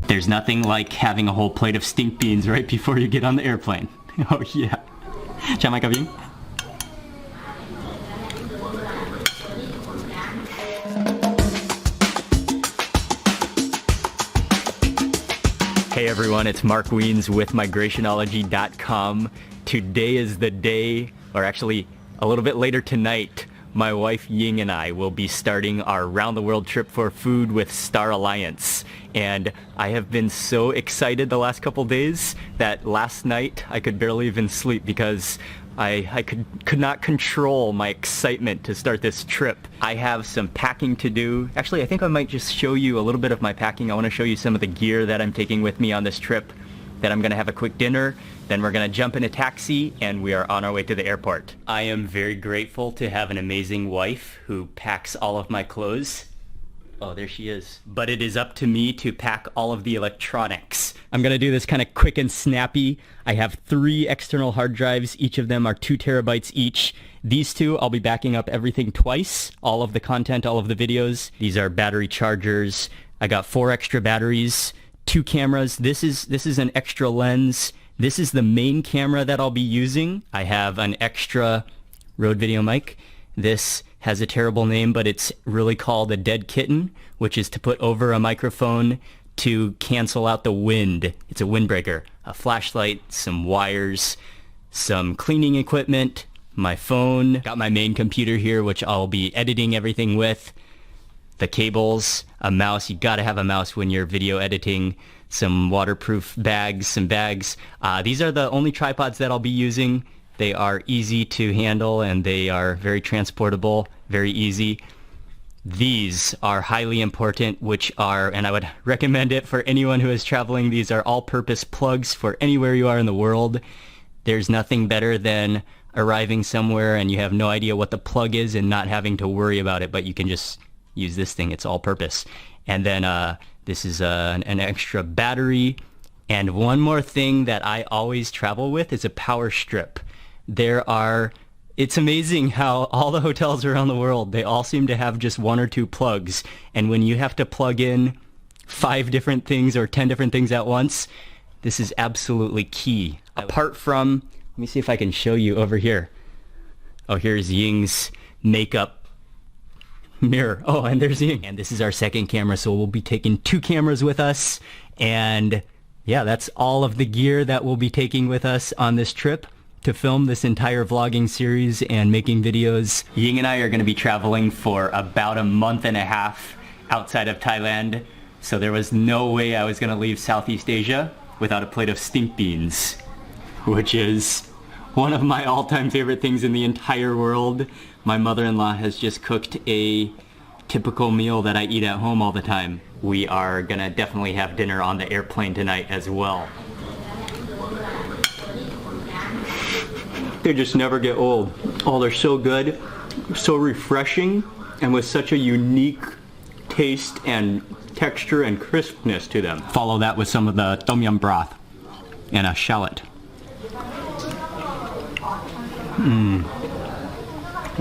There's nothing like having a whole plate of stink beans right before you get on the airplane. Oh yeah. Chào mày Kevin. Hey everyone, it's Mark Wiens with migrationology.com. Today is the day, or actually a little bit later tonight, my wife Ying and I will be starting our round-the-world trip for food with Star Alliance. And I have been so excited the last couple days that last night I could barely even sleep because I could not control my excitement to start this trip. I have some packing to do. Actually, I think I might just show you a little bit of my packing. I want to show you some of the gear that I'm taking with me on this trip. Then I'm going to have a quick dinner. Then we're going to jump in a taxi and we are on our way to the airport. I am very grateful to have an amazing wife who packs all of my clothes. Oh, there she is. But it is up to me to pack all of the electronics. I'm going to do this kind of quick and snappy. I have 3 external hard drives. Each of them are 2 terabytes each. These 2, I'll be backing up everything twice. All of the content, all of the videos. These are battery chargers. I got 4 extra batteries, 2 cameras. This is an extra lens. This is the main camera that I'll be using. I have an extra Rode video mic. This has a terrible name, but it's really called a dead kitten, which is to put over a microphone to cancel out the wind. It's a windbreaker. A flashlight, some wires, some cleaning equipment, my phone. Got my main computer here, which I'll be editing everything with. The cables, a mouse. You gotta have a mouse when you're video editing. Some waterproof bags, some bags. These are the only tripods that I'll be using. They are easy to handle and they are very transportable, very easy. These are highly important, which are, and I would recommend it for anyone who is traveling, these are all-purpose plugs for anywhere you are in the world. There's nothing better than arriving somewhere and you have no idea what the plug is and not having to worry about it, but you can just use this thing. It's all-purpose. And then this is an extra battery. And one more thing that I always travel with is a power strip. It's amazing how all the hotels around the world, they all seem to have just 1 or 2 plugs. And when you have to plug in 5 different things or 10 different things at once, this is absolutely key. Apart from, let me see if I can show you over here. Oh, here's Ying's makeup mirror. Oh, and there's Ying. And this is our second camera, so we'll be taking 2 cameras with us. And yeah, that's all of the gear that we'll be taking with us on this trip to film this entire vlogging series and making videos. Ying and I are going to be traveling for about a month and a half outside of Thailand, so there was no way I was going to leave Southeast Asia without a plate of stink beans, which is one of my all-time favorite things in the entire world. My mother-in-law has just cooked a typical meal that I eat at home all the time. We are going to definitely have dinner on the airplane tonight as well. They just never get old. Oh, they're so good, so refreshing, and with such a unique taste and texture and crispness to them. Follow that with some of the tom yum broth and a shallot.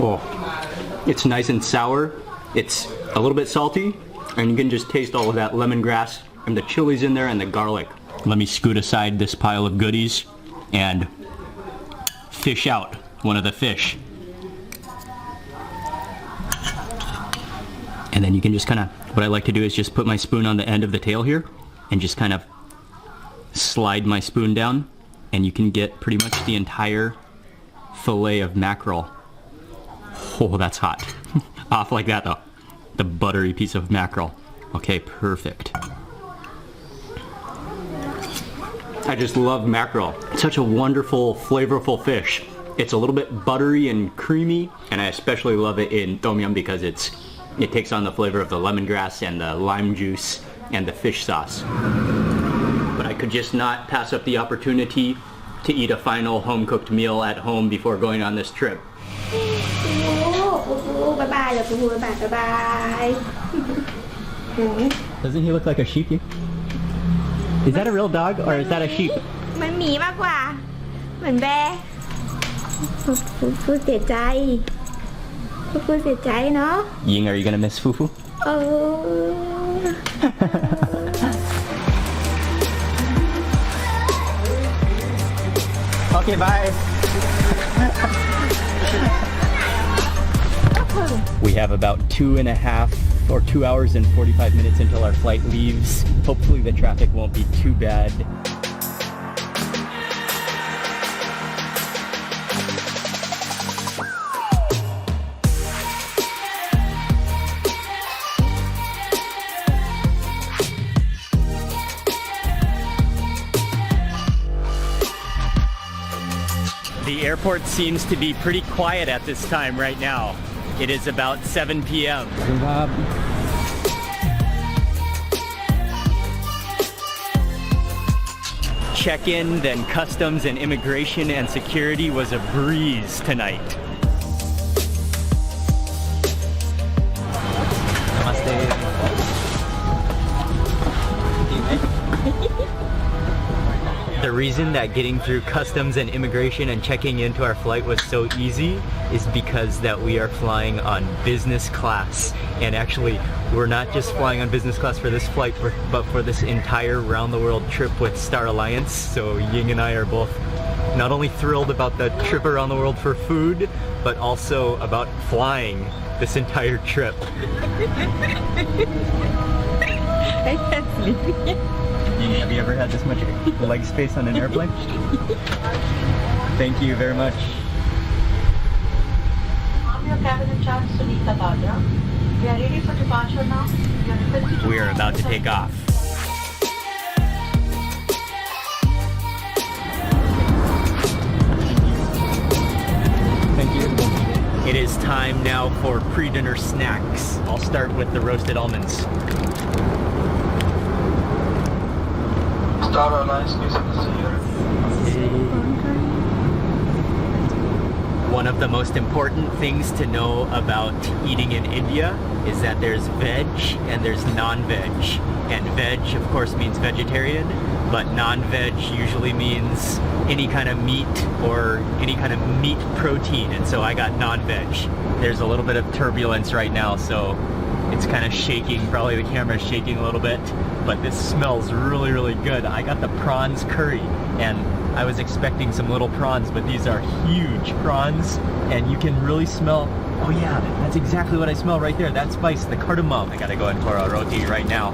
Oh, it's nice and sour. It's a little bit salty, and you can just taste all of that lemongrass and the chilies in there and the garlic. Let me scoot aside this pile of goodies and fish out one of the fish. And then you can just kind of, what I like to do is just put my spoon on the end of the tail here and just kind of slide my spoon down, and you can get pretty much the entire fillet of mackerel. Oh, that's hot. Off like that though. The buttery piece of mackerel. Okay, perfect. I just love mackerel. It's such a wonderful, flavorful fish. It's a little bit buttery and creamy, and I especially love it in tom yum because it takes on the flavor of the lemongrass and the lime juice and the fish sauce. But I could just not pass up the opportunity to eat a final home-cooked meal at home before going on this trip. Bye-bye, bye-bye. Doesn't he look like a sheep? Is that a real dog or is that a sheep? มันหมีมากกว่าเหมือนแบร์ฟูเสียใจฟูเสียใจเนาะ Ying, are you gonna miss Fufu? Okay, bye. We have about 2 hours and 45 minutes until our flight leaves. Hopefully the traffic won't be too bad. The airport seems to be pretty quiet at this time right now. It is about 7 p.m. Check-in, then customs and immigration and security was a breeze tonight. The reason that getting through customs and immigration and checking into our flight was so easy is because that we are flying on business class. And actually, we're not just flying on business class for this flight, but for this entire round the world trip with Star Alliance. So Ying and I are both not only thrilled about the trip around the world for food, but also about flying this entire trip. I can't sleep. Have you ever had this much leg space on an airplane? Thank you very much. I'm your cabin in charge, Sunita Bhadra. We are ready for departure now. We are about to take off. Thank you. It is time now for pre-dinner snacks. I'll start with the roasted almonds. Star Alliance music is here. One of the most important things to know about eating in India is that there's veg and there's non-veg. And veg, of course, means vegetarian, but non-veg usually means any kind of meat or any kind of meat protein. And so I got non-veg. There's a little bit of turbulence right now, so it's kind of shaking. Probably the camera's shaking a little bit, but this smells really, really good. I got the prawns curry, and I was expecting some little prawns, but these are huge prawns, and you can really smell, oh yeah, that's exactly what I smell right there, that spice, the cardamom. I gotta go in for a roti right now.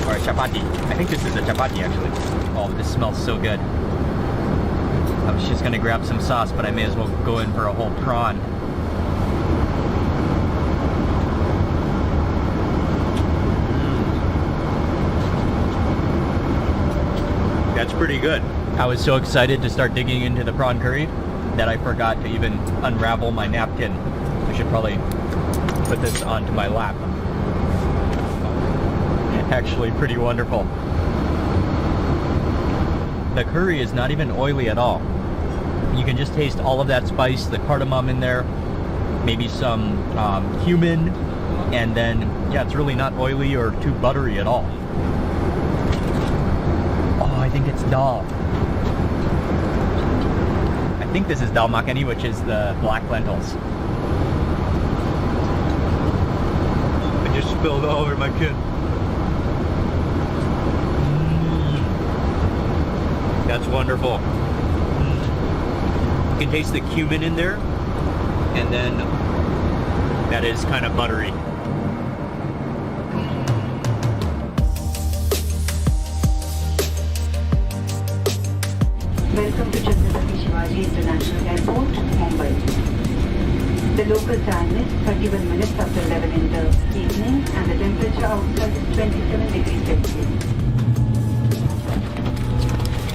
Or a chapati. I think this is a chapati actually. Oh, this smells so good. I was just gonna grab some sauce, but I may as well go in for a whole prawn. That's pretty good. I was so excited to start digging into the prawn curry that I forgot to even unravel my napkin. I should probably put this onto my lap. Actually pretty wonderful. The curry is not even oily at all. You can just taste all of that spice, the cardamom in there, maybe some cumin, and then, yeah, it's really not oily or too buttery at all. I think it's dal. I think this is dal makhani, which is the black lentils. I just spilled all over my kid. That's wonderful. You can taste the cumin in there, and then that is kind of buttery. Welcome to Chhatrapati Shivaji International Airport, Mumbai. The local time is 31 minutes after 11 in the evening, and the temperature outside is 27 degrees Celsius.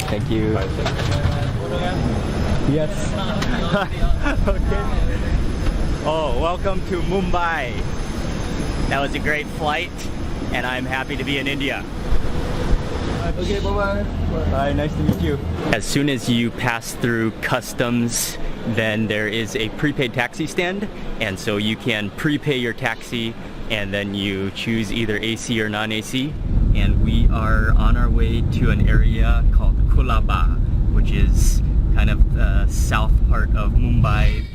Thank you. Yes. Okay. Oh, welcome to Mumbai. That was a great flight, and I'm happy to be in India. Okay, bye-bye. Bye, nice to meet you. As soon as you pass through customs, then there is a prepaid taxi stand, and so you can prepay your taxi and then you choose either AC or non-AC. And we are on our way to an area called Kulaba, which is kind of the south part of Mumbai.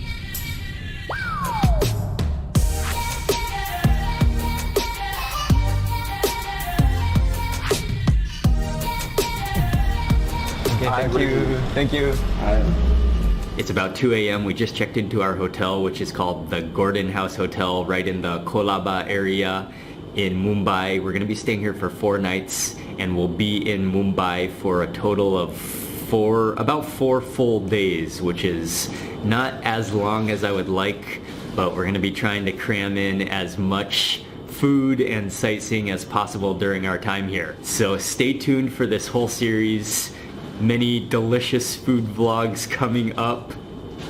Okay. thank you. Thank you. Hi. It's about 2 a.m. We just checked into our hotel, which is called the Gordon House Hotel, right in the Kolaba area in Mumbai. We're going to be staying here for 4 nights, and we'll be in Mumbai for a total of about 4 full days, which is not as long as I would like, but we're going to be trying to cram in as much food and sightseeing as possible during our time here. So stay tuned for this whole series. Many delicious food vlogs coming up.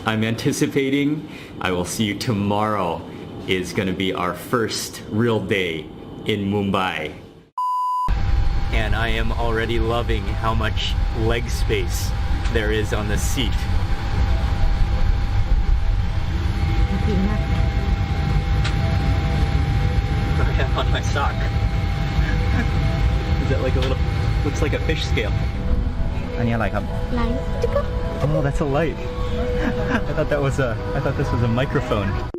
I'm anticipating. I will see you tomorrow. Is going to be our first real day in Mumbai. And I am already loving how much leg space there is on the seat. I have on my sock. Is that like a little, looks like a fish scale. อันนี้อะไรครับ ไลฟ์ Oh, that's a light. I thought this was a microphone.